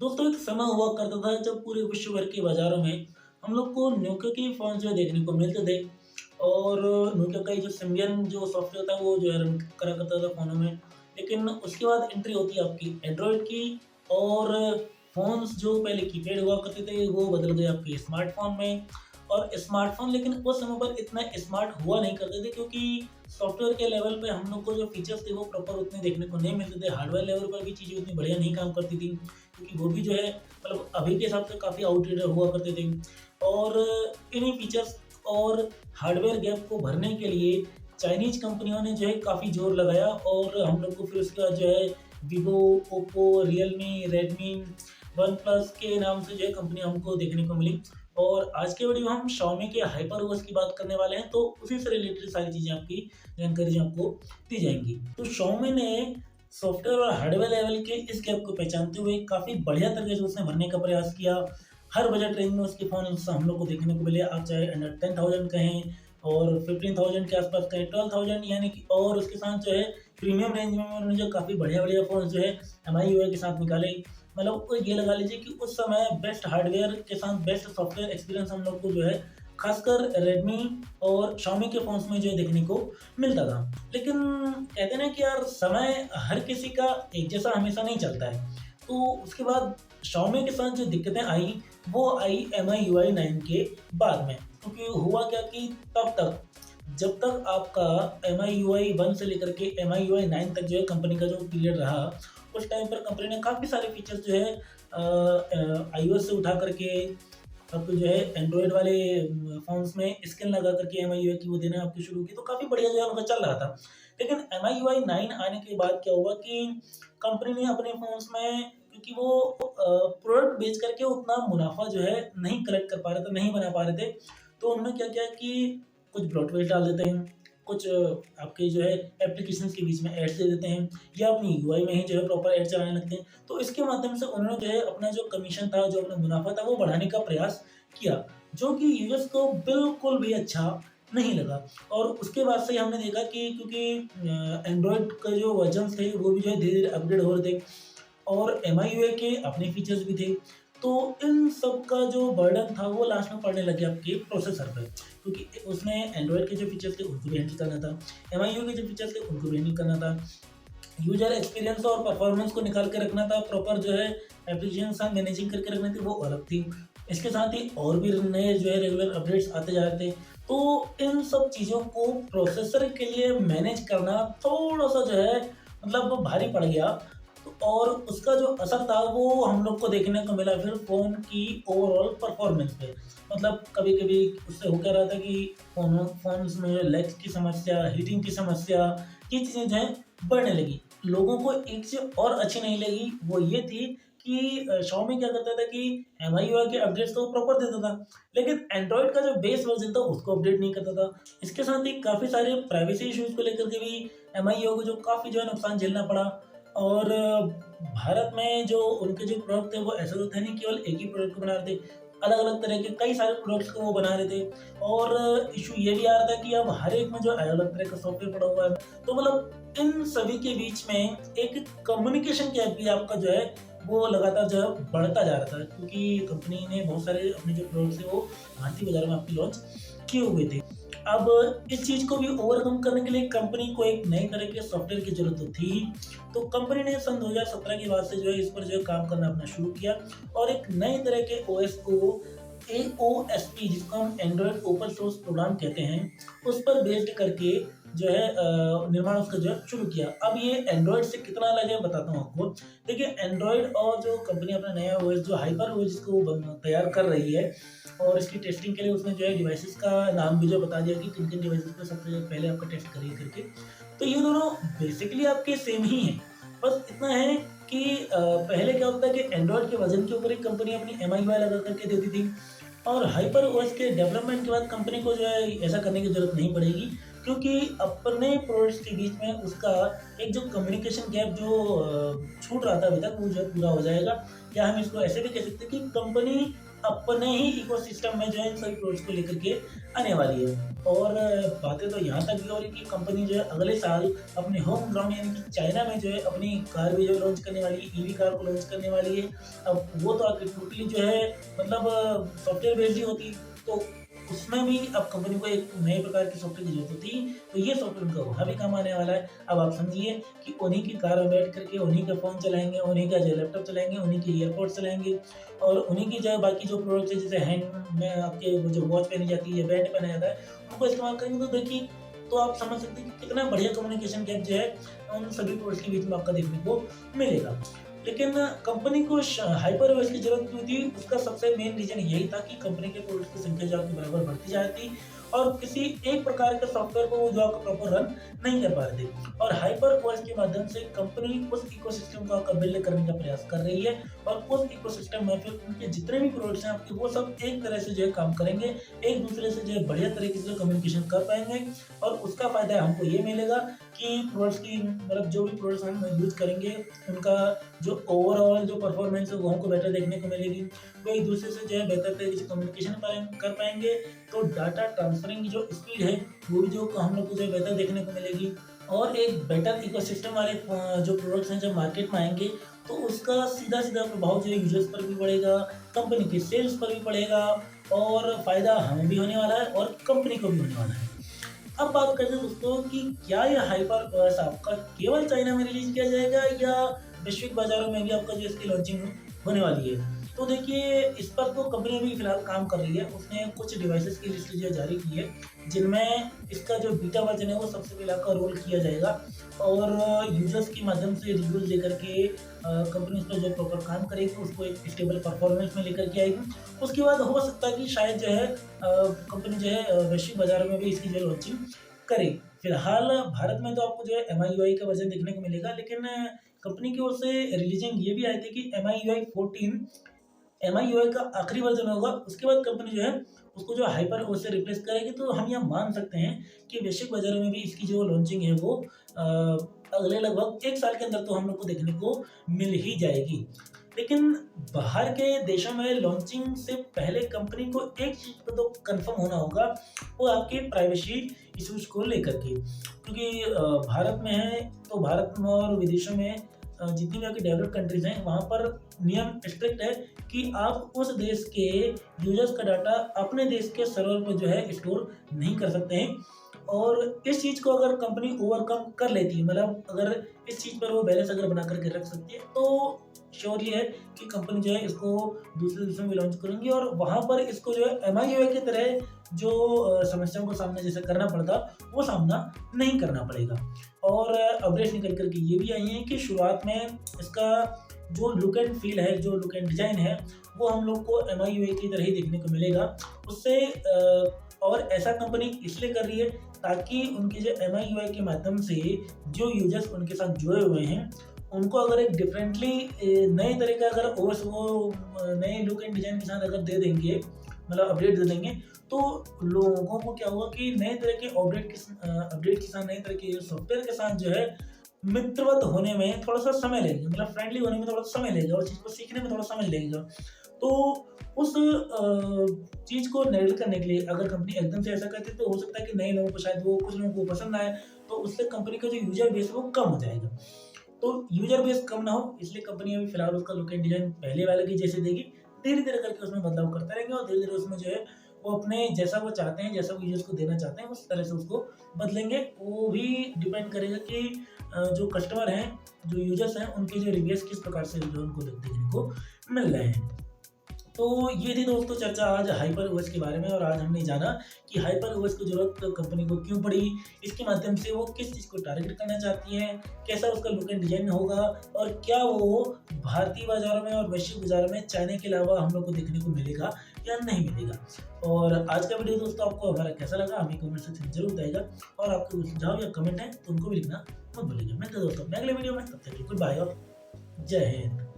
दोस्तों एक समय हुआ करता था जब पूरे विश्व भर के बाज़ारों में हम लोग को नोकिया के फ़ोन जो है देखने को मिलते थे और नोकिया का ये जो सिम्बियन जो सॉफ्टवेयर था वो जो है रन करा करता था फ़ोनों में। लेकिन उसके बाद एंट्री होती है आपकी एंड्रॉयड की और फ़ोन्स जो पहले कीपैड हुआ करते थे वो बदल गए आपके स्मार्टफ़ोन में। और स्मार्टफ़ोन लेकिन उस समय पर इतना स्मार्ट हुआ नहीं करते थे क्योंकि सॉफ्टवेयर के लेवल पे हम लोग को जो फीचर्स थे वो प्रॉपर उतने देखने को नहीं मिलते थे। हार्डवेयर लेवल पर भी चीज़ें उतनी बढ़िया नहीं काम करती थी। क्योंकि वो भी जो है मतलब अभी के हिसाब से काफ़ी आउटडेटेड हुआ करते थे और इन्हीं फीचर्स और हार्डवेयर गैप को भरने के लिए चाइनीज़ कंपनियों ने जो है काफ़ी ज़ोर लगाया और हम लोग को फिर उसके बाद जो है Vivo, Oppo, Realme, Redmi, one plus के नाम से जो है कंपनियाँ हमको देखने को मिली। और आज के वीडियो में हम शाओमी के हाइपर ओएस की बात करने वाले हैं, तो उसी से रिलेटेड सारी चीज़ें आपकी जानकारी आपको दी जाएँगी। तो शाओमी ने सॉफ्टवेयर और हार्डवेयर लेवल के इस गैप को पहचानते हुए काफ़ी बढ़िया तरीके से उसने भरने का प्रयास किया। हर बजट रेंज में उसके फ़ोन हम लोग को देखने को मिले। आप चाहे अंडर 10,000 कहें और 15,000 के आसपास कहें, 12,000 यानी कि और उसके साथ जो है प्रीमियम रेंज में उन्होंने जो काफ़ी बढ़िया-बढ़िया फ़ोन्स जो है एमआई के साथ निकाले। मतलब कोई ये लगा लीजिए कि उस समय बेस्ट हार्डवेयर के साथ बेस्ट सॉफ्टवेयर एक्सपीरियंस हम लोग को जो है खासकर रेडमी और शाओमी के फ़ोन्स में जो है देखने को मिलता था। लेकिन कहते हैं ना कि यार समय हर किसी का एक जैसा हमेशा नहीं चलता है। तो उसके बाद शाओमी के साथ जो दिक्कतें आई, वो आई एमआई यूआई 9 के बाद में। क्योंकि हुआ क्या कि तब तक जब तक आपका एमआई यूआई 1 से लेकर के एमआई यूआई 9 तक जो है कंपनी का जो पीरियड रहा, उस टाइम पर कंपनी ने काफ़ी सारे फीचर्स जो है आईओएस से उठा करके आपको जो है एंड्रॉइड वाले फ़ोन्स में स्किन लगा करके एमआईयूआई की वो देना आपकी शुरू की, तो काफ़ी बढ़िया जो है उनका चल रहा था। लेकिन एमआईयूआई 9 आने के बाद क्या हुआ कि कंपनी ने अपने फ़ोन्स में क्योंकि वो प्रोडक्ट बेच करके उतना मुनाफ़ा जो है नहीं कलेक्ट कर पा रहे थे, नहीं बना पा रहे थे। तो उन्होंने क्या किया कि कुछ ब्रॉडवेज डाल देते हैं, कुछ आपके जो है एप्लीकेशंस के बीच में एड्स दे देते हैं या अपनी यूआई में ही जो है प्रॉपर एड चलाने लगते हैं। तो इसके माध्यम से उन्होंने जो है अपना जो कमीशन था, जो अपना मुनाफ़ा था वो बढ़ाने का प्रयास किया, जो कि यूज़र्स को बिल्कुल भी अच्छा नहीं लगा। और उसके बाद से ही हमने देखा कि क्योंकि एंड्रॉइड का जो वर्ज़न्स थे वो भी जो है धीरे-धीरे अपग्रेड हो रहे थे और एमआईयूआई के अपने फीचर्स भी थे। तो इन सब का जो बर्डन था वो लास्ट में पड़ने लग गया आपके प्रोसेसर पे, क्योंकि उसने एंड्रॉइड के जो फीचर्स थे उनको भी हैंडल करना था, एमआईयूआई के जो फीचर्स थे उनको भी हैंडल करना था। यूज़र एक्सपीरियंस और परफॉर्मेंस को निकाल के रखना था, प्रॉपर जो है एप्लीकेशन साथ मैनेजिंग करके रखनी थी, वो अलग थी। इसके साथ ही और भी नए जो है रेगुलर अपडेट्स आते जा रहे थे। तो इन सब चीज़ों को प्रोसेसर के लिए मैनेज करना थोड़ा-सा जो है मतलब वो भारी पड़ गया। तो और उसका जो असर था वो हम लोग को देखने को मिला फिर फ़ोन की ओवरऑल परफॉर्मेंस पे। मतलब कभी-कभी उससे हो क्या रहा था कि फ़ोन्स में लैग्स की समस्या, हीटिंग की समस्या, ये चीज़ें जो हैं बढ़ने लगी। लोगों को एक चीज़ और अच्छी नहीं लगी, वो ये थी कि शाओमी क्या करता था कि एमआईयूआई के अपडेट्स तो वो प्रॉपर देता था, लेकिन एंड्रॉइड का जो बेस वर्ज़न था उसको अपडेट नहीं करता था। इसके साथ ही काफ़ी सारे प्राइवेसी इश्यूज़ को लेकर के भी एमआईयूआई को जो काफ़ी जो है नुकसान झेलना पड़ा। और भारत में जो उनके जो प्रोडक्ट थे वो ऐसा तो थे नहीं केवल एक ही प्रोडक्ट को बना रहे थे, अलग-अलग तरह के कई सारे प्रोडक्ट्स को वो बना रहे थे। और इश्यू ये भी आ रहा था कि अब हर एक में जो अलग-अलग तरह का सॉफ्टवेयर पड़ा हुआ है। तो मतलब इन सभी के बीच में एक कम्युनिकेशन गैप भी आपका जो है वो लगातार जो है बढ़ता जा रहा था, क्योंकि कंपनी ने बहुत सारे अपने जो प्रोडक्ट्स हैं वो भारतीय बाज़ार में आपके लॉन्च किए हुए थे। अब इस चीज़ को भी ओवरकम करने के लिए कंपनी को एक नई तरह के सॉफ्टवेयर की ज़रूरत तो थी ही। तो कंपनी ने सन 2017 के बाद से जो है इस पर जो है काम करना अपना शुरू किया और एक नए तरह के ओएस को एओएसपी जिसको हम एंड्रॉइड ओपन सोर्स प्रोग्राम कहते हैं, उस पर बेस्ड करके जो है निर्माण उसका जो है शुरू किया। अब ये एंड्रॉइड से कितना अलग है बताता हूँ आपको। देखिए एंड्रॉइड और जो कंपनी अपना नया ओएस जो हाइपर ओएस जिसको वो तैयार कर रही है और इसकी टेस्टिंग के लिए उसने जो है डिवाइसेस का नाम भी जो बता दिया कि किन-किन डिवाइसेस पे सबसे पहले आपका टेस्ट करिए करके। तो ये दोनों बेसिकली आपके सेम ही हैं। बस इतना है कि पहले क्या होता है कि एंड्रॉइड के वर्ज़न के ऊपर एक कंपनी अपनी एमआईयूआई लगा करके देती थी और हाइपर ओएस के डेवलपमेंट के बाद कंपनी को जो है ऐसा करने की ज़रूरत नहीं पड़ेगी, क्योंकि अपने प्रोडक्ट्स के बीच में उसका एक जो कम्युनिकेशन गैप जो छूट रहा था अभी तक वो जो है पूरा हो जाएगा। या हम इसको ऐसे भी कह सकते हैं कि कंपनी अपने ही इकोसिस्टम में जो है इन सभी प्रोडक्ट्स को लेकर के आने वाली है। और बातें तो यहाँ तक भी हो रही कि कंपनी जो है अगले साल अपने होम ग्राउंड यानी कि चाइना में जो है अपनी कार भी जो लॉन्च करने वाली है, ईवी कार को लॉन्च करने वाली है। अब वो तो आपकी टोटली जो है मतलब सॉफ्टवेयर बेस्ड ही होती, तो उसमें भी अब कंपनी को एक नए प्रकार की सॉफ्टवेयर की जरूरत होती, तो ये सॉफ्टवेयर उनका वहाँ भी काम आने वाला है। अब आप समझिए कि उन्हीं की कार में बैठ करके उन्हीं का फ़ोन चलाएंगे, उन्हीं का जो लैपटॉप चलाएंगे, उन्हीं के ईयरपोड्स चलाएंगे और उन्हीं की जो बाकी जो प्रोडक्ट्स है जैसे हैंड में आपके वो जो वॉच पहनी जाती है, बैंड पहना जाता है, उनको इस्तेमाल करेंगे। तो देखिए, तो आप समझ सकते हैं कि कितना बढ़िया कम्युनिकेशन गैप जो है उन सभी प्रोडक्ट्स के बीच में आपका देखने को मिलेगा। लेकिन कंपनी को हाइपर ओएस की जरूरत क्यों थी? उसका सबसे मेन रीजन यही था कि कंपनी के प्रोडक्ट्स की संख्या जो आपकी बराबर बढ़ती जाती और किसी एक प्रकार के सॉफ्टवेयर को वो जो आपका प्रॉपर रन नहीं कर पा रहे थे। और हाइपर ओएस के माध्यम से कंपनी उस इकोसिस्टम को आपका बिल्ड करने का प्रयास कर रही है और उस इकोसिस्टम में फिर उनके जितने भी प्रोडक्ट्स हैं आपके वो सब एक तरह से जो है काम करेंगे, एक दूसरे से जो है बढ़िया तरीके से कम्युनिकेशन कर पाएंगे। और उसका फायदा हमको ये मिलेगा कि प्रोडक्ट्स की मतलब जो भी प्रोडक्ट्स हम यूज करेंगे उनका जो ओवरऑल जो परफॉर्मेंस है वो हमको बेटर देखने को मिलेगी। वो एक दूसरे से जो है बेहतर तरीके से कम्युनिकेशन कर पाएंगे, तो डाटा ट्रांसफरिंग की जो स्पीड है वो भी जो हम लोग को जो है बेहतर देखने को मिलेगी। और एक बेटर इकोसिस्टम वाले जो प्रोडक्ट्स हैं जब मार्केट में आएंगे तो उसका सीधा सीधा प्रभाव जो है यूजर्स पर भी पड़ेगा, कंपनी के सेल्स पर भी पड़ेगा और फायदा हमें भी होने वाला है और कंपनी को भी होने वाला है। अब बात करते हैं दोस्तों कि क्या यह हाइपर ओएस आपका केवल चाइना में रिलीज किया जाएगा या वैश्विक बाजारों में भी आपका जो इसकी लॉन्चिंग होने वाली है। तो देखिए, इस पर तो कंपनी अभी फिलहाल काम कर रही है। उसने कुछ डिवाइसेस की लिस्ट जो जारी की है जिनमें इसका जो बीटा वर्जन है वो सबसे पहले आपका रोल किया जाएगा और यूजर्स के माध्यम से रिव्यूज लेकर के कंपनी उस पर जो प्रॉपर काम करेगी उसको एक स्टेबल परफॉर्मेंस में लेकर के आएगी। उसके बाद हो सकता है कि शायद जो है कंपनी जो है वैश्विक बाजारों में भी इसकी जो लॉन्चिंग करे। फिलहाल भारत में तो आपको जो है MIUI का वर्जन देखने को मिलेगा, लेकिन कंपनी की ओर से रिलीजिंग ये भी आई थी कि MIUI का आखिरी वर्जन होगा। उसके बाद कंपनी जो है उसको जो हाइपर ओएस से रिप्लेस करेगी। तो हम यह मान सकते हैं कि वैश्विक बाजारों में भी इसकी जो लॉन्चिंग है वो अगले लगभग 1 साल के अंदर तो हम लोग को देखने को मिल ही जाएगी। लेकिन बाहर के देशों में लॉन्चिंग से पहले कंपनी को एक चीज़ पर तो कंफर्म होना होगा, वो आपके प्राइवेसी इश्यूज को लेकर के, क्योंकि भारत में है तो भारत में और विदेशों में जितनी भी आपकी डेवलप्ड कंट्रीज हैं वहाँ पर नियम स्ट्रिक्ट है कि आप उस देश के यूजर्स का डाटा अपने देश के सर्वर पर जो है स्टोर नहीं कर सकते हैं। और इस चीज़ को अगर कंपनी ओवरकम कर लेती है, मतलब अगर इस चीज़ पर वो बैलेंस अगर बना करके रख सकती है, तो श्योर ये है कि कंपनी जो है इसको दूसरे देशों में भी लॉन्च करेंगी और वहाँ पर इसको जो है MIUI की तरह जो समस्याओं का सामना जैसे करना पड़ता वो सामना नहीं करना पड़ेगा। और अपडेट्स निकल करके ये भी आई है कि शुरुआत में इसका जो लुक एंड फील है, जो लुक एंड डिज़ाइन है, वो हम लोग को MIUI की तरह ही देखने को मिलेगा। उससे और ऐसा कंपनी इसलिए कर रही है ताकि उनके जो MIUI के माध्यम से जो यूजर्स उनके साथ जुड़े हुए हैं उनको अगर एक डिफरेंटली नए तरह का अगर ओएस वो नए लुक एंड डिज़ाइन के साथ अगर दे देंगे, मतलब अपडेट दे देंगे, तो लोगों को क्या होगा कि नए तरह के अपडेट के साथ, नए तरह के सॉफ्टवेयर के साथ जो है मित्रवत होने में थोड़ा सा समय लगेगा, मतलब फ्रेंडली होने में थोड़ा सा समय लगेगा और चीज़ को सीखने में थोड़ा समय लगेगा। तो उस चीज़ को नेगलेक्ट करने के लिए अगर कंपनी एकदम से ऐसा करती है तो हो सकता है कि नए लोगों को शायद वो कुछ लोगों को पसंद आए, तो उससे कंपनी का जो यूजर बेस है वो कम हो जाएगा। तो यूजर बेस कम ना हो इसलिए कंपनी अभी फिलहाल उसका लुक एंड डिज़ाइन पहले वाले की जैसे देगी, धीरे धीरे करके उसमें बदलाव करते रहेंगे और धीरे धीरे उसमें जो है वो अपने जैसा वो चाहते हैं, जैसा वो यूजर्स को देना चाहते हैं उस तरह से उसको बदलेंगे। वो भी डिपेंड करेगा कि जो कस्टमर हैं, जो यूजर्स हैं, उनके जो रिव्यूज़ किस प्रकार से जो उनको देखने को मिल रहे हैं। तो ये थी दोस्तों चर्चा आज हाइपर ओएस के बारे में और आज हमने जाना कि हाइपर ओएस की जरूरत कंपनी को क्यों पड़ी, इसके माध्यम से वो किस चीज़ को टारगेट करना चाहती है, कैसा उसका लुक एंड डिजाइन होगा और क्या वो भारतीय बाजारों में और वैश्विक बाजारों में चाइना के अलावा हम लोग को देखने को मिलेगा या नहीं मिलेगा। और आज का वीडियो दोस्तों आपको हमारा कैसा लगा हमें कमेंट सेक्शन जरूर बताइएगा और आपके कोई सुझाव या कमेंट है तो उनको भी लिखना मत भूलिएगा। मिलते हैं दोस्तों अगले वीडियो में, तब तक गुड बाय और जय हिंद।